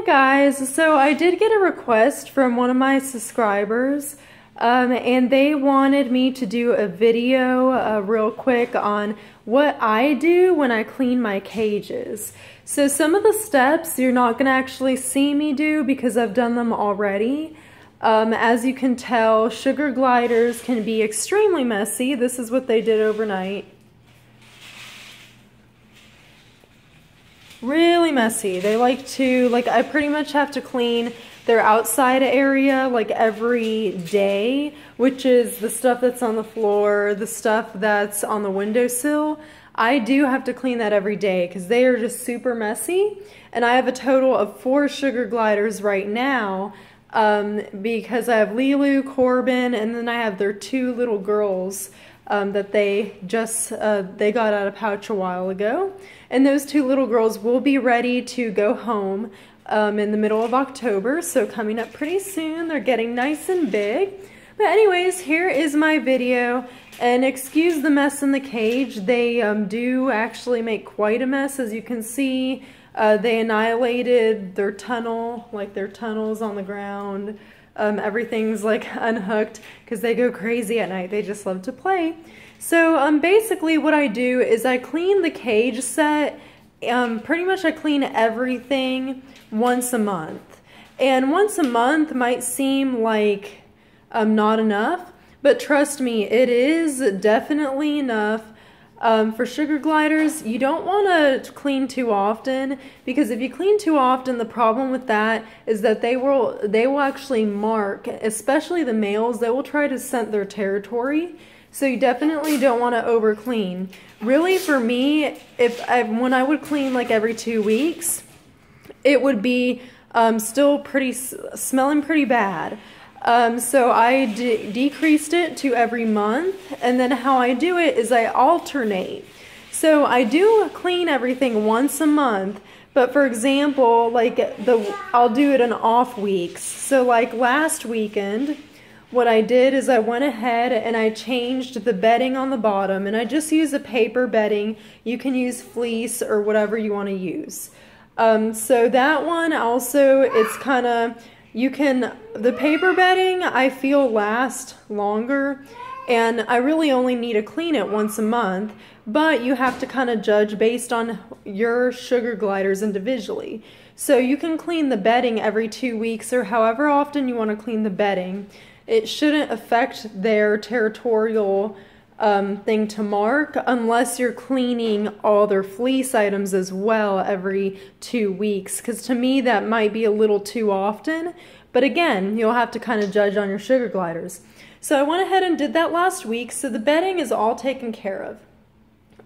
Hi guys, so I did get a request from one of my subscribers and they wanted me to do a video real quick on what I do when I clean my cages. So some of the steps you're not going to actually see me do because I've done them already. As you can tell, sugar gliders can be extremely messy. This is what they did overnight. Really messy. They like to, I pretty much have to clean their outside area every day, which is the stuff that's on the floor, the stuff that's on the windowsill. I do have to clean that every day because they are just super messy. And I have a total of 4 sugar gliders right now because I have Lilu, Corbin, and then I have their 2 little girls that they got out of pouch a while ago. And those 2 little girls will be ready to go home in the middle of October, so coming up pretty soon. They're getting nice and big. But anyways, here is my video, and excuse the mess in the cage. They do actually make quite a mess, as you can see. They annihilated their tunnel, their tunnels on the ground. Everything's unhooked because they go crazy at night. They just love to play. So basically what I do is I clean the cage set. Pretty much I clean everything once a month. And once a month might seem like not enough, but trust me, it is definitely enough. For sugar gliders, you don't want to clean too often, because if you clean too often, the problem with that is that they will actually mark, especially the males. They will try to scent their territory. So you definitely don't want to over clean. Really, for me, when I would clean every 2 weeks, it would be still smelling pretty bad. So I decreased it to every month, and then how I do it is I alternate. So I do clean everything once a month, but for example, I'll do it in off weeks. So last weekend, what I did is I went ahead and I changed the bedding on the bottom, and I just use a paper bedding. You can use fleece or whatever you want to use. So that one also, it's kind of, the paper bedding I feel lasts longer, and I really only need to clean it once a month, but you have to kind of judge based on your sugar gliders individually. So you can clean the bedding every 2 weeks or however often you want to clean the bedding. It shouldn't affect their territorial thing to mark unless you're cleaning all their fleece items as well every 2 weeks, because to me that might be a little too often, but again, you'll have to kind of judge on your sugar gliders. So I went ahead and did that last week, so the bedding is all taken care of.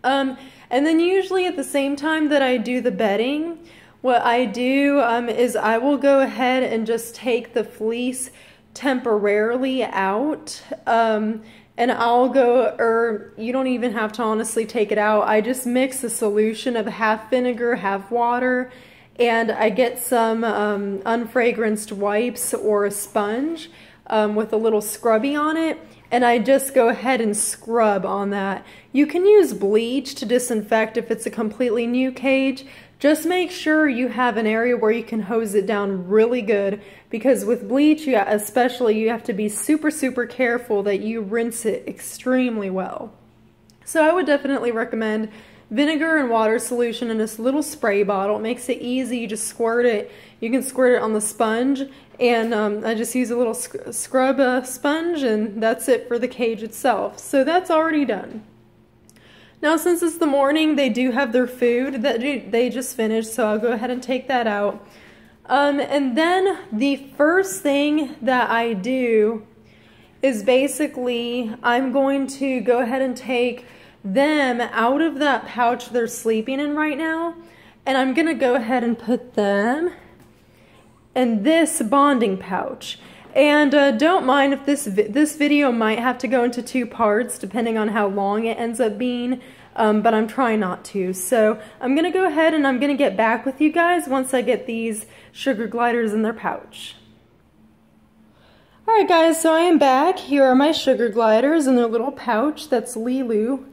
And then usually at the same time that I do the bedding, what I do is I will go ahead and just take the fleece temporarily out, and I'll go, or you don't even have to honestly take it out. I just mix a solution of half vinegar, half water, and I get some unfragranced wipes or a sponge with a little scrubby on it, and I just go ahead and scrub on that. You can use bleach to disinfect if it's a completely new cage. Just make sure you have an area where you can hose it down really good, because with bleach, especially, you have to be super, super careful that you rinse it extremely well. So I would definitely recommend vinegar and water solution in this little spray bottle. It makes it easy. You just squirt it. You can squirt it on the sponge, and I just use a little scrub sponge, and that's it for the cage itself. So that's already done. Now, since it's the morning, they do have their food that they just finished, so I'll go ahead and take that out. And then the first thing that I do is basically I'm going to go ahead and take them out of that pouch they're sleeping in right now, and I'm going to go ahead and put them in this bonding pouch. And don't mind if this video might have to go into 2 parts depending on how long it ends up being, but I'm trying not to. So I'm going to go ahead and I'm going to get back with you guys once I get these sugar gliders in their pouch. Alright guys, so I am back. Here are my sugar gliders in their little pouch. That's Lilu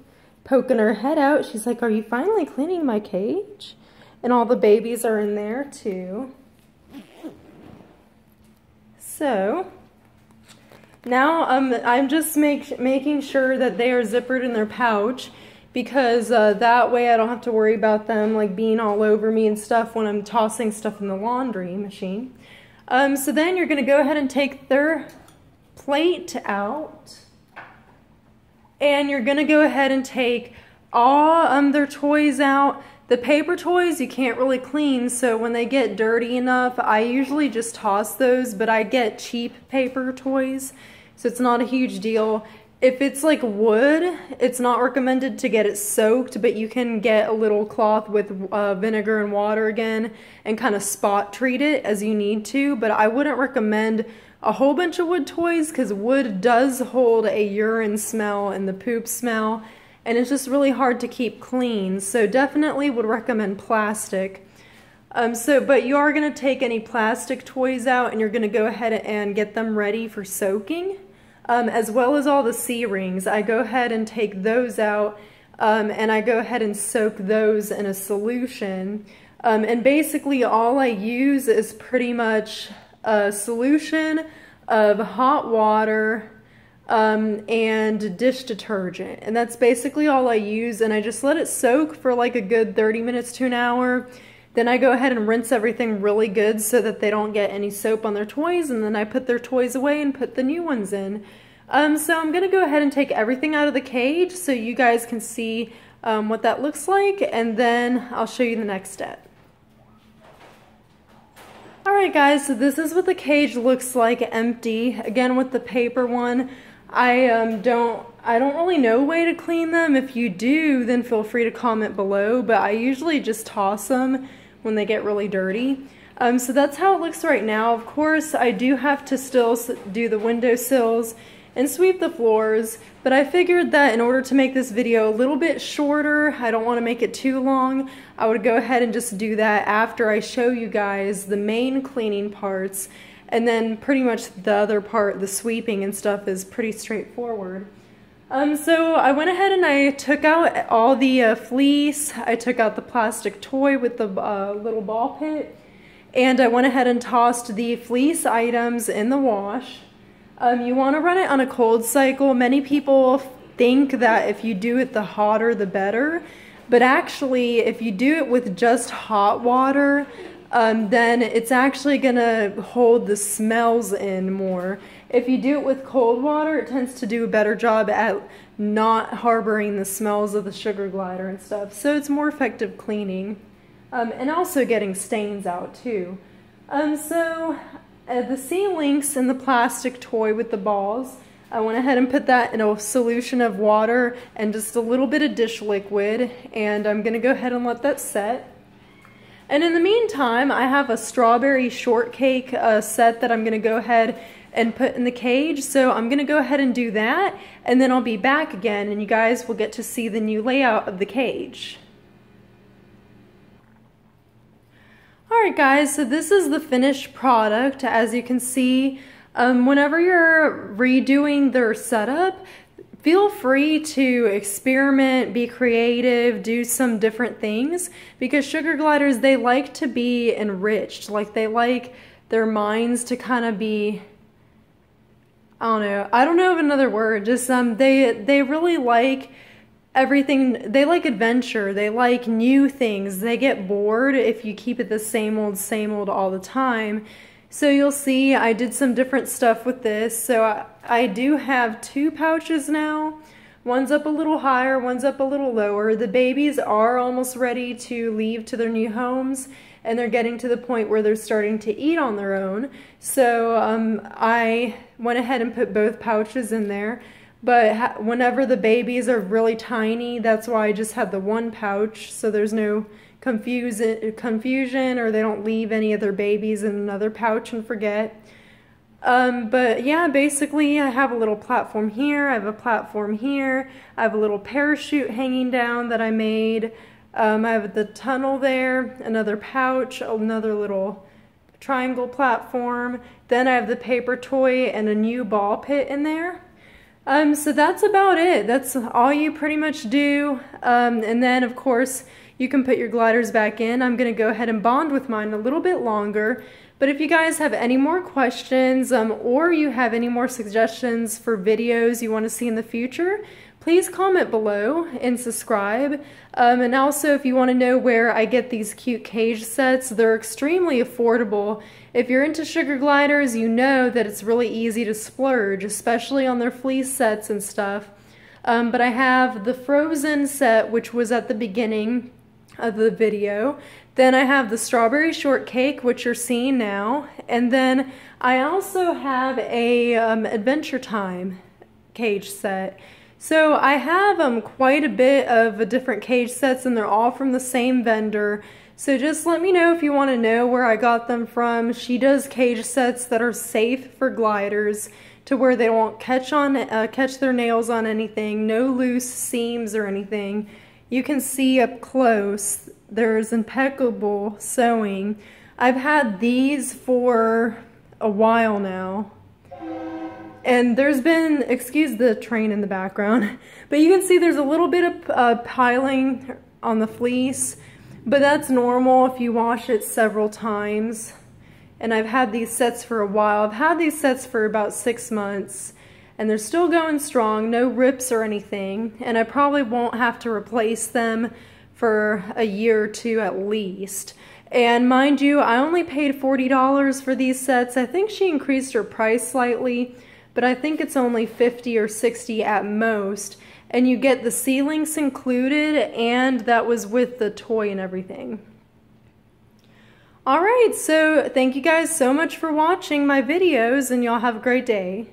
poking her head out. She's like, "Are you finally cleaning my cage?" And all the babies are in there too. So now I'm just making sure that they are zippered in their pouch, because that way I don't have to worry about them like being all over me and stuff when I'm tossing stuff in the laundry machine. So then you're going to go ahead and take their plate out, and you're going to go ahead and take all their toys out. The paper toys you can't really clean, so when they get dirty enough, I usually just toss those, but I get cheap paper toys, so it's not a huge deal. If it's like wood, it's not recommended to get it soaked, but you can get a little cloth with vinegar and water again and kind of spot treat it as you need to, but I wouldn't recommend a whole bunch of wood toys because wood does hold a urine smell and the poop smell, and it's just really hard to keep clean, so definitely would recommend plastic. But you are going to take any plastic toys out and you're going to go ahead and get them ready for soaking, as well as all the C-rings. I go ahead and take those out, and I go ahead and soak those in a solution. And basically all I use is pretty much a solution of hot water and dish detergent, and that's basically all I use, and I just let it soak for like a good 30 minutes to an hour. Then I go ahead and rinse everything really good so that they don't get any soap on their toys, and then I put their toys away and put the new ones in. So I'm going to go ahead and take everything out of the cage so you guys can see what that looks like, and then I'll show you the next step. Alright guys, so this is what the cage looks like empty. Again, with the paper one, I don't really know a way to clean them. If you do, then feel free to comment below, but I usually just toss them when they get really dirty. So that's how it looks right now. Of course, I do have to still do the windowsills and sweep the floors, but I figured that in order to make this video a little bit shorter, I don't want to make it too long, I would go ahead and just do that after I show you guys the main cleaning parts, and then pretty much the other part, the sweeping and stuff, is pretty straightforward. So I went ahead and I took out all the fleece, I took out the plastic toy with the little ball pit, and I went ahead and tossed the fleece items in the wash. You want to run it on a cold cycle. Many people think that if you do it the hotter the better, but actually if you do it with just hot water, then it's actually going to hold the smells in more. If you do it with cold water, it tends to do a better job at not harboring the smells of the sugar glider and stuff, so it's more effective cleaning, and also getting stains out too. The C-links in the plastic toy with the balls, I went ahead and put that in a solution of water and just a little bit of dish liquid, and I'm going to go ahead and let that set. And in the meantime, I have a strawberry shortcake set that I'm going to go ahead and put in the cage, so I'm going to go ahead and do that, and then I'll be back again and you guys will get to see the new layout of the cage. Alright guys, so this is the finished product. As you can see, whenever you're redoing their setup, feel free to experiment, be creative, do some different things, because sugar gliders, they like to be enriched. Like, they like their minds to kind of be, I don't know of another word, just they really like everything. They like adventure, they like new things. They get bored if you keep it the same old all the time. So you'll see I did some different stuff with this. So I do have two pouches now. One's up a little higher, one's up a little lower. The babies are almost ready to leave to their new homes, and they're getting to the point where they're starting to eat on their own. So I went ahead and put both pouches in there. But whenever the babies are really tiny, that's why I just had the one pouch, so there's no confusion, or they don't leave any of their babies in another pouch and forget. But yeah, basically I have a little platform here, I have a platform here, I have a little parachute hanging down that I made, I have the tunnel there, another pouch, another little triangle platform, then I have the paper toy and a new ball pit in there. So that's about it. That's all you pretty much do. And then of course you can put your gliders back in. I'm going to go ahead and bond with mine a little bit longer. But if you guys have any more questions or you have any more suggestions for videos you want to see in the future, please comment below and subscribe. And also, if you want to know where I get these cute cage sets, they're extremely affordable. If you're into sugar gliders, you know that it's really easy to splurge, especially on their fleece sets and stuff. But I have the Frozen set, which was at the beginning of the video. Then I have the Strawberry Shortcake, which you're seeing now. And then I also have a Adventure Time cage set. So I have quite a bit of different cage sets, and they're all from the same vendor. So just let me know if you want to know where I got them from. She does cage sets that are safe for gliders, to where they won't catch their nails on anything, no loose seams or anything. You can see up close, there's impeccable sewing. I've had these for a while now. And there's been, excuse the train in the background, but you can see there's a little bit of piling on the fleece, but that's normal if you wash it several times. And I've had these sets for a while. I've had these sets for about 6 months, and they're still going strong, no rips or anything, and I probably won't have to replace them for a year or two at least. And mind you, I only paid $40 for these sets. I think she increased her price slightly, but I think it's only $50 or $60 at most, and you get the C-links included, and that was with the toy and everything. Alright, so thank you guys so much for watching my videos, and y'all have a great day.